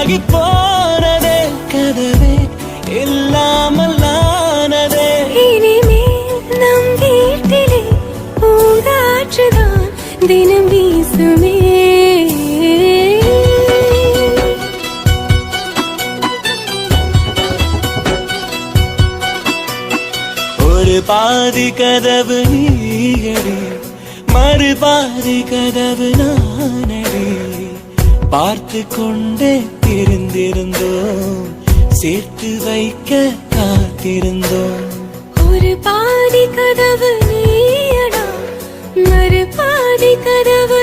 ஆகி போனதே கதவே இல்லாமல் ஆனதே. இனிமேல் நம் வீட்டிலே பூங்காற்றுதான் தினம் வீசுமே. ஒரு பாதி கதவு நீயடி, மறுபாதி கதவு நானடி. பார்த்து கொண்டே இருந்திருந்தோம், சேர்த்து வைக்க காத்திருந்தோம். ஒரு பாதி கதவு நீயடா, மறுபாதி கதவு